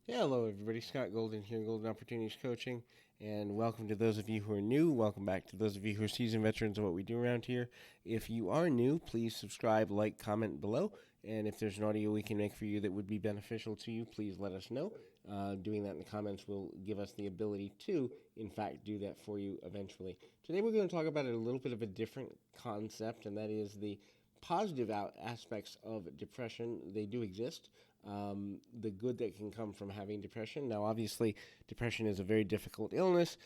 Yeah, hello everybody. Scott Golden here, Golden Opportunities Coaching, and welcome to those of you who are new. Welcome back to those of you who are seasoned veterans of what we do around here. If you are new, please subscribe, like, comment below, and if there's an audio we can make for you that would be beneficial to you, please let us know. Doing that in the comments will give us the ability to, in fact, do that for you eventually. Today we're going to talk about a little bit of a different concept, and that is the positive aspects of depression. They do exist. The good that can come from having depression. Now, obviously, depression is a very difficult illness.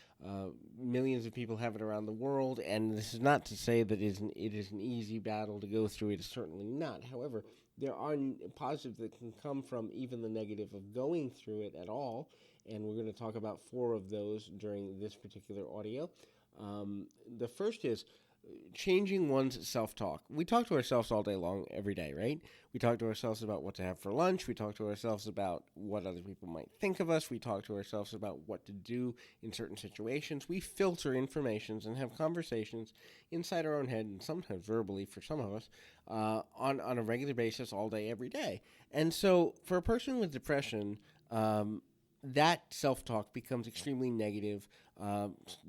Millions of people have it around the world, and this is not to say that it is an easy battle to go through. It is certainly not. However, there are positives that can come from even the negative of going through it at all, and we're going to talk about four of those during this particular audio. The first is changing one's self-talk. We talk to ourselves all day long, every day, right? We talk to ourselves about what to have for lunch. We talk to ourselves about what other people might think of us. We talk to ourselves about what to do in certain situations. We filter informations and have conversations inside our own head, and sometimes verbally for some of us, on a regular basis, all day, every day. And so for a person with depression, that self-talk becomes extremely negative,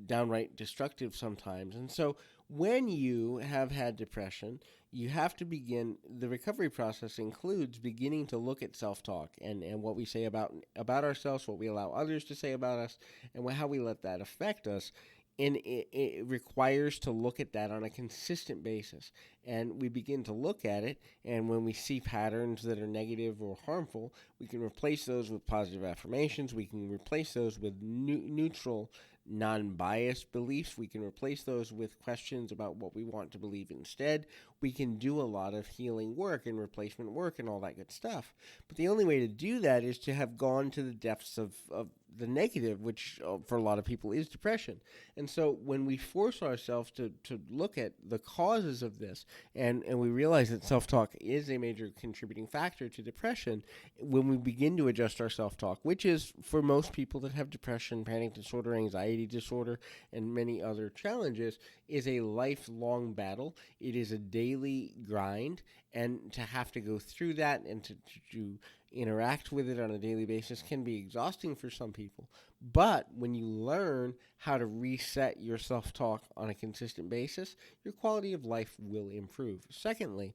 downright destructive sometimes. And so when you have had depression, you have to begin, the recovery process includes beginning to look at self-talk and what we say about ourselves, what we allow others to say about us, and how we let that affect us. And it requires to look at that on a consistent basis. And we begin to look at it, and when we see patterns that are negative or harmful, we can replace those with positive affirmations. We can replace those with neutral, non-biased beliefs. We can replace those with questions about what we want to believe instead. We can do a lot of healing work and replacement work and all that good stuff. But the only way to do that is to have gone to the depths of the negative, which for a lot of people is depression. And so when we force ourselves to look at the causes of this, and we realize that self-talk is a major contributing factor to depression, when we begin to adjust our self-talk, which is for most people that have depression, panic disorder, anxiety disorder, and many other challenges, is a lifelong battle. It is a daily grind, and to have to go through that and to interact with it on a daily basis can be exhausting for some people. But when you learn how to reset your self-talk on a consistent basis, your quality of life will improve. Secondly,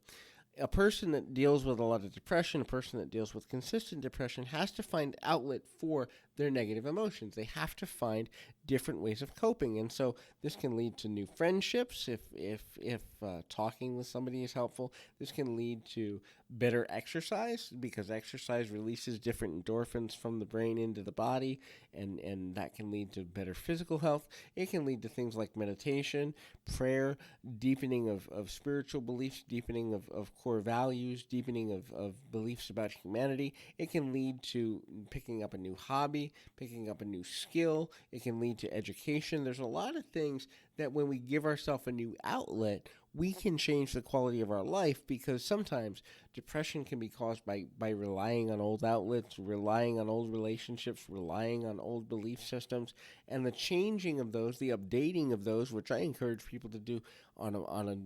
a person that deals with a lot of depression, a person that deals with consistent depression, has to find outlet for their negative emotions. They have to find different ways of coping, and so this can lead to new friendships if talking with somebody is helpful. This can lead to better exercise, because exercise releases different endorphins from the brain into the body, and that can lead to better physical health. It can lead to things like meditation, prayer, deepening of spiritual beliefs, deepening of core values, deepening of beliefs about humanity. It can lead to picking up a new hobby, picking up a new skill. It can lead to education. There's a lot of things that when we give ourselves a new outlet, we can change the quality of our life, because sometimes depression can be caused by relying on old outlets, relying on old relationships, relying on old belief systems, and the changing of those, the updating of those, which I encourage people to do on a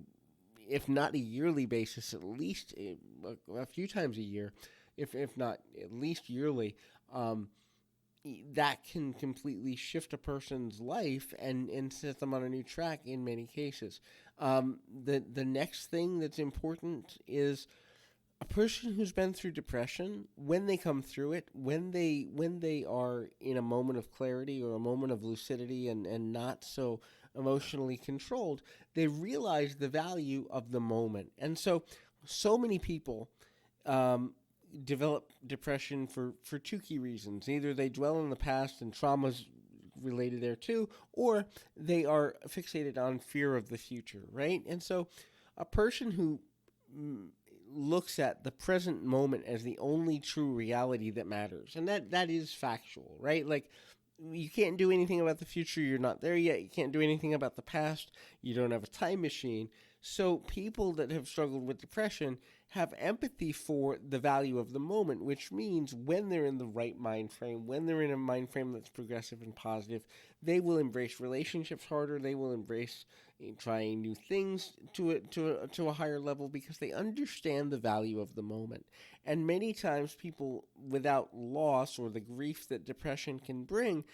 if not a yearly basis, at least a few times a year, if not at least yearly. That can completely shift a person's life and set them on a new track in many cases. The next thing that's important is a person who's been through depression, when they come through it, when they are in a moment of clarity or a moment of lucidity and not so emotionally controlled, they realize the value of the moment. And so many people um, develop depression for two key reasons. Either they dwell in the past and traumas related there too, or they are fixated on fear of the future, right? And so a person who looks at the present moment as the only true reality that matters, and that is factual, right? Like, you can't do anything about the future, you're not there yet. You can't do anything about the past, you don't have a time machine. So people that have struggled with depression have empathy for the value of the moment, which means when they're in the right mind frame, when they're in a mind frame that's progressive and positive, they will embrace relationships harder. They will embrace trying new things to a higher level because they understand the value of the moment. And many times, people without loss or the grief that depression can bring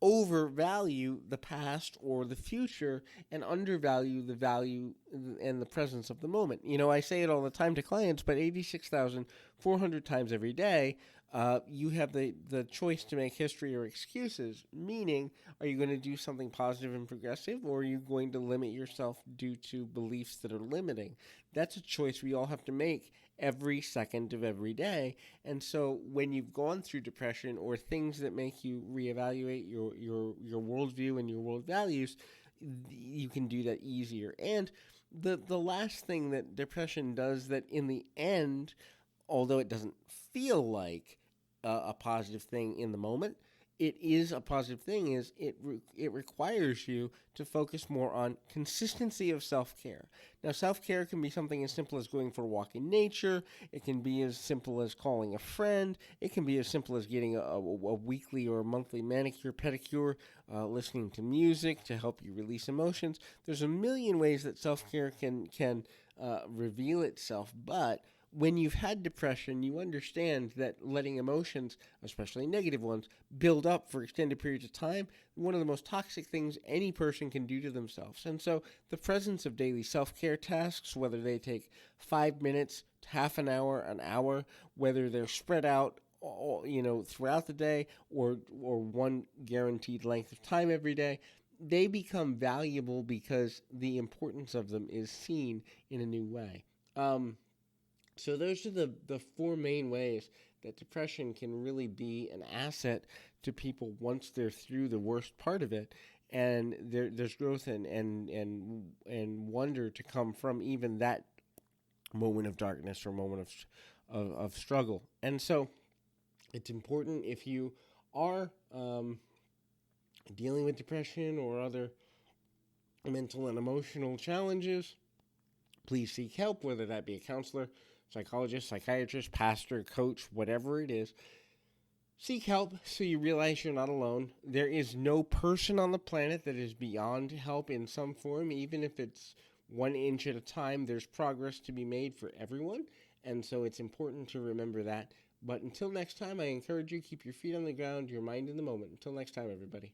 overvalue the past or the future and undervalue the value and the presence of the moment. I say it all the time to clients, but 86,400 times every day, you have the choice to make history or excuses, meaning, are you going to do something positive and progressive, or are you going to limit yourself due to beliefs that are limiting? That's a choice we all have to make every second of every day. And so when you've gone through depression or things that make you reevaluate your worldview and your world values, you can do that easier. And the last thing that depression does that in the end, although it doesn't feel like a positive thing in the moment, it is a positive thing, is it requires you to focus more on consistency of self-care. Now, self-care can be something as simple as going for a walk in nature. It can be as simple as calling a friend. It can be as simple as getting a weekly or a monthly manicure, pedicure, listening to music to help you release emotions. There's a million ways that self-care can reveal itself, but when you've had depression, you understand that letting emotions, especially negative ones, build up for extended periods of time, one of the most toxic things any person can do to themselves. And so the presence of daily self-care tasks, whether they take 5 minutes, half an hour, whether they're spread out throughout the day or one guaranteed length of time every day, they become valuable because the importance of them is seen in a new way. So those are the four main ways that depression can really be an asset to people once they're through the worst part of it, and there's growth and wonder to come from even that moment of darkness or moment of struggle. And so it's important, if you are dealing with depression or other mental and emotional challenges, please seek help, whether that be a counselor, psychologist, psychiatrist, pastor, coach, whatever it is. Seek help so you realize you're not alone. There is no person on the planet that is beyond help in some form, even if it's 1 inch at a time. There's progress to be made for everyone, and so it's important to remember that. But until next time, I encourage you, keep your feet on the ground, your mind in the moment. Until next time, everybody.